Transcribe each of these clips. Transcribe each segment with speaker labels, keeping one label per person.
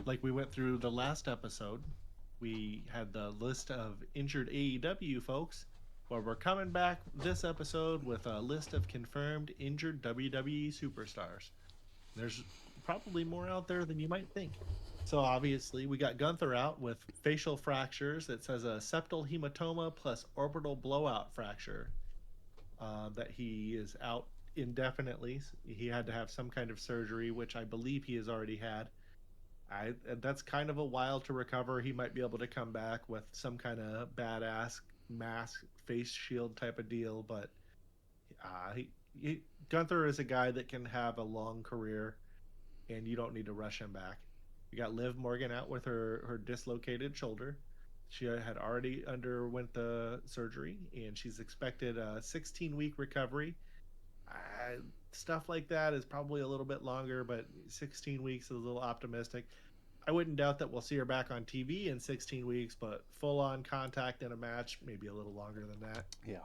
Speaker 1: like we went through the last episode, we had the list of injured AEW folks. Well, we're coming back this episode with a list of confirmed injured WWE superstars. There's probably more out there than you might think. So obviously, we got Gunther out with facial fractures. It says a septal hematoma plus orbital blowout fracture. That he is out indefinitely. He had to have some kind of surgery, which I believe he has already had. That's kind of a while to recover. He might be able to come back with some kind of badass mask, face shield type of deal, but uh, he, he Gunther is a guy that can have a long career, and you don't need to rush him back. You got Liv Morgan out with her dislocated shoulder. She had already underwent the surgery, and she's expected a 16-week recovery. Stuff like that is probably a little bit longer, but 16 weeks is a little optimistic. I wouldn't doubt that we'll see her back on TV in 16 weeks, but full on contact in a match, maybe a little longer than that.
Speaker 2: Yeah.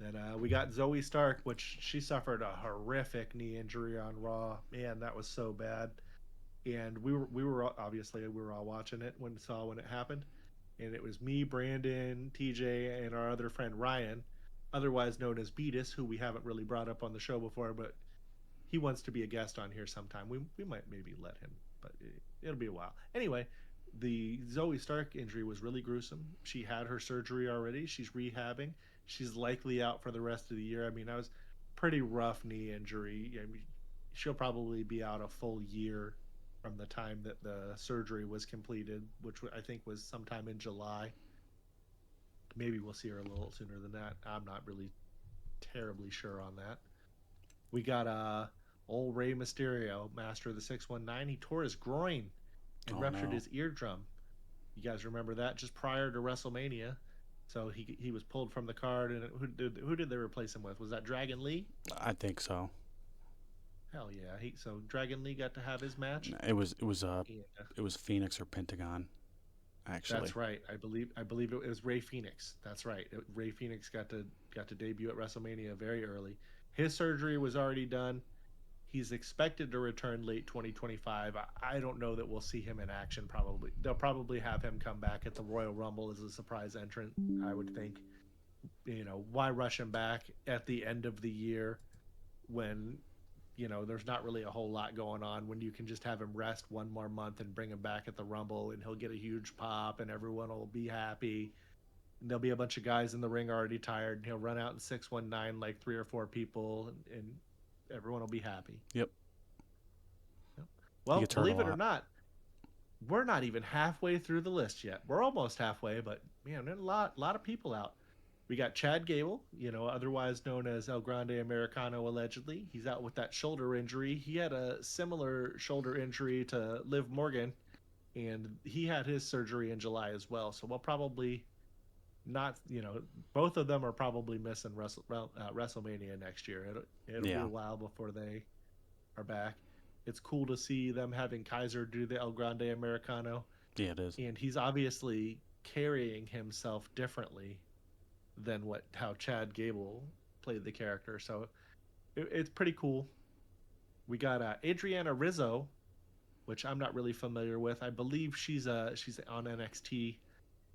Speaker 1: Then we got Zoey Stark, which she suffered a horrific knee injury on Raw. Man, that was so bad. And we were obviously we were all watching it when it happened, and it was me, Brandon, TJ, and our other friend Ryan, otherwise known as Beatus, who we haven't really brought up on the show before, but he wants to be a guest on here sometime. We might maybe let him, but it'll be a while. Anyway, the Zoe Stark injury was really gruesome. She had her surgery already. She's rehabbing. She's likely out for the rest of the year. I mean, that was pretty rough knee injury. I mean, she'll probably be out a full year from the time that the surgery was completed, which I think was sometime in July. Maybe we'll see her a little sooner than that. I'm not really terribly sure on that. We got old Rey Mysterio, Master of the 619. He tore his groin and
Speaker 2: Oh
Speaker 1: ruptured
Speaker 2: no.
Speaker 1: his eardrum. You guys remember that just prior to WrestleMania? So he was pulled from the card, and who did they replace him with? Was that Dragon Lee?
Speaker 2: I think so.
Speaker 1: Hell yeah! So Dragon Lee got to have his match.
Speaker 2: It was
Speaker 1: Yeah,
Speaker 2: it was Phoenix or Pentagon actually.
Speaker 1: that's right. I believe it was Ray Phoenix. That's right. Ray Phoenix got to debut at WrestleMania very early. His surgery was already done. He's expected to return late 2025. I don't know that we'll see him in action. Probably they'll probably have him come back at the Royal Rumble as a surprise entrant. I would think. Why rush him back at the end of the year when there's not really a whole lot going on, when you can just have him rest one more month and bring him back at the Rumble, and he'll get a huge pop and everyone will be happy. And there'll be a bunch of guys in the ring already tired, and he'll run out in 619 like three or four people, and everyone will be happy.
Speaker 2: Yep. He
Speaker 1: Well,
Speaker 2: gets hurt a
Speaker 1: believe it or
Speaker 2: lot.
Speaker 1: not, we're not even halfway through the list yet. We're almost halfway, but man, there's a lot of people out. We got Chad Gable, otherwise known as El Grande Americano, allegedly. He's out with that shoulder injury. He had a similar shoulder injury to Liv Morgan, and he had his surgery in July as well. So we'll probably not, both of them are probably missing WrestleMania next year. It'll be a
Speaker 2: Yeah.
Speaker 1: while before they are back. It's cool to see them having Kaiser do the El Grande Americano,
Speaker 2: Yeah, it is.
Speaker 1: and he's obviously carrying himself differently than what how Chad Gable played the character. So it's pretty cool. We got Adriana Rizzo, which I'm not really familiar with. I believe she's on NXT.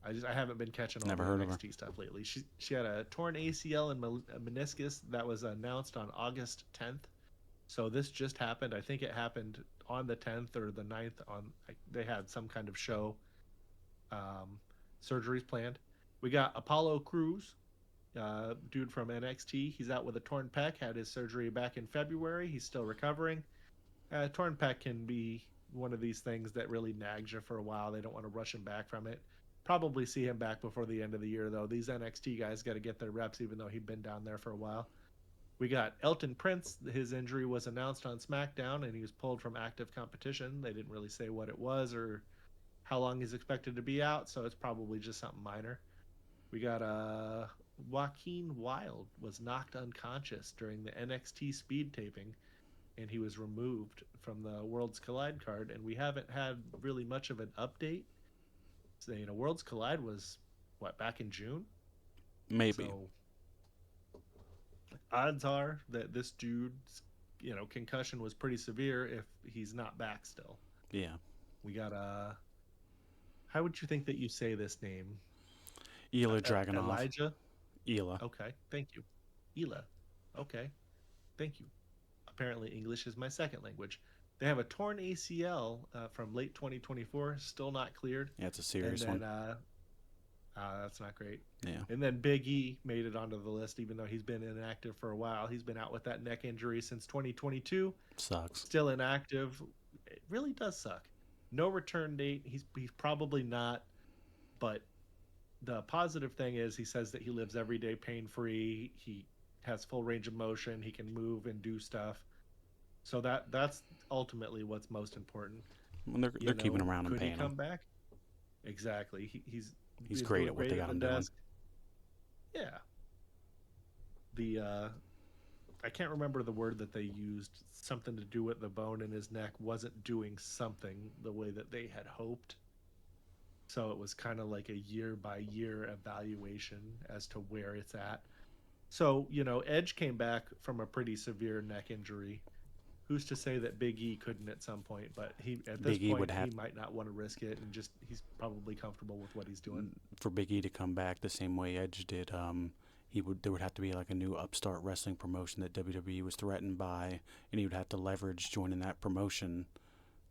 Speaker 1: I haven't been catching all
Speaker 2: Never
Speaker 1: the
Speaker 2: heard of her.
Speaker 1: NXT stuff lately. She had a torn ACL and meniscus that was announced on August 10th. So this just happened. I think it happened on the 10th or the 9th. They had some kind of show, um, surgeries planned. We got Apollo Cruz, dude from NXT. He's out with a torn pec. Had his surgery back in February. He's still recovering. Torn pec can be one of these things that really nags you for a while. They don't want to rush him back from it. Probably see him back before the end of the year, though. These NXT guys got to get their reps, even though he'd been down there for a while. We got Elton Prince. His injury was announced on SmackDown, and he was pulled from active competition. They didn't really say what it was or how long he's expected to be out, so it's probably just something minor. We got Joaquin Wild was knocked unconscious during the NXT speed taping, and he was removed from the Worlds Collide card. And we haven't had really much of an update. So, Worlds Collide was what, back in June.
Speaker 2: Maybe.
Speaker 1: So odds are that this dude's concussion was pretty severe if he's not back still.
Speaker 2: Yeah.
Speaker 1: We got how would you think that you say this name?
Speaker 2: Ela Dragunov.
Speaker 1: Elijah?
Speaker 2: Ela.
Speaker 1: Okay, thank you. Ela. Okay, thank you. Apparently, English is my second language. They have a torn ACL from late 2024, still not cleared.
Speaker 2: Yeah, it's a
Speaker 1: And
Speaker 2: serious
Speaker 1: then,
Speaker 2: one.
Speaker 1: that's not great.
Speaker 2: Yeah.
Speaker 1: And then Big E made it onto the list, even though he's been inactive for a while. He's been out with that neck injury since 2022.
Speaker 2: Sucks.
Speaker 1: Still inactive. It really does suck. No return date. He's probably not. But the positive thing is he says that he lives every day pain free. He has full range of motion. He can move and do stuff. So that's ultimately what's most important.
Speaker 2: Well, they're keeping him around and
Speaker 1: Could he
Speaker 2: paying him.
Speaker 1: come back? Exactly.
Speaker 2: He's great
Speaker 1: doing
Speaker 2: at what they got him doing.
Speaker 1: Yeah. The I can't remember the word that they used. Something to do with the bone in his neck wasn't doing something the way that they had hoped. So it was kind of like a year by year evaluation as to where it's at. So, Edge came back from a pretty severe neck injury. Who's to say that Big E couldn't at some point? But at this
Speaker 2: Big E would
Speaker 1: point, he
Speaker 2: have
Speaker 1: might not want to risk it, and he's probably comfortable with what he's doing.
Speaker 2: for Big E to come back the same way Edge did. There would have to be like a new upstart wrestling promotion that WWE was threatened by, and he would have to leverage joining that promotion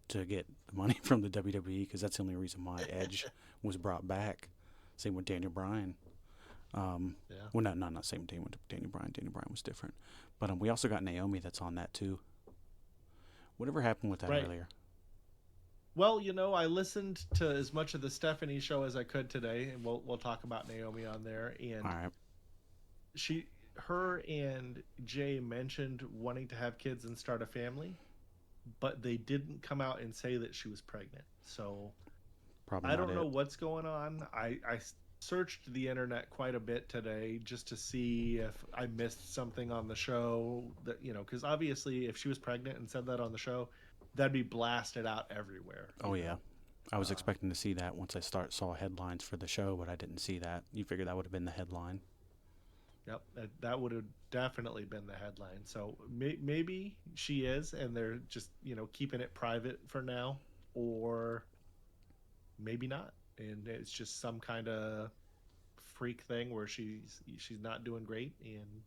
Speaker 2: to get the money from the WWE, because that's the only reason why Edge was brought back. Same with Daniel Bryan.
Speaker 1: Yeah.
Speaker 2: Well, not same thing with Daniel Bryan. Daniel Bryan was different, but we also got Naomi that's on that too. Whatever happened with that
Speaker 1: Right.
Speaker 2: earlier?
Speaker 1: Well, I listened to as much of the Stephanie show as I could today, and we'll talk about Naomi on there. And
Speaker 2: All right.
Speaker 1: her and Jay mentioned wanting to have kids and start a family, but they didn't come out and say that she was pregnant. So
Speaker 2: Probably
Speaker 1: I
Speaker 2: not
Speaker 1: don't know
Speaker 2: it.
Speaker 1: what's going on. I searched the internet quite a bit today just to see if I missed something on the show that, because obviously if she was pregnant and said that on the show, that'd be blasted out everywhere.
Speaker 2: Oh yeah.
Speaker 1: Know?
Speaker 2: I was expecting to see that once I saw headlines for the show, but I didn't see that. You figured that would have been the headline.
Speaker 1: Yep, that would have definitely been the headline. So maybe she is, and they're just keeping it private for now, or maybe not, and it's just some kind of freak thing where she's not doing great. And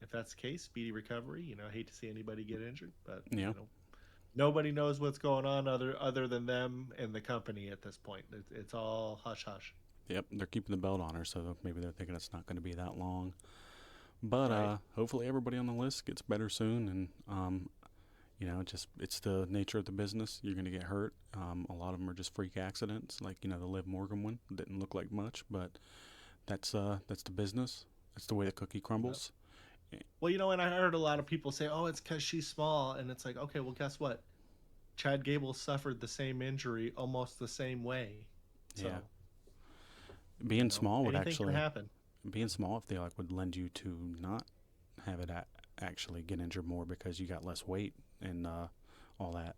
Speaker 1: if that's the case, speedy recovery. I hate to see anybody get injured, but
Speaker 2: Yeah.
Speaker 1: nobody knows what's going on other than them and the company at this point. It's all hush hush.
Speaker 2: Yep. They're keeping the belt on her, so maybe they're thinking it's not going to be that long. But
Speaker 1: Right.
Speaker 2: hopefully everybody on the list gets better soon, and it's the nature of the business. You're going to get hurt. A lot of them are just freak accidents, like the Liv Morgan one didn't look like much, but that's the business. That's the way the cookie crumbles.
Speaker 1: Well, and I heard a lot of people say, "Oh, it's because she's small," and it's like, okay, well, guess what? Chad Gable suffered the same injury almost the same way. So,
Speaker 2: Yeah. Being small would
Speaker 1: anything can
Speaker 2: actually
Speaker 1: happen.
Speaker 2: being small, I feel like, would lend you to not have it actually get injured more, because you got less weight and all that.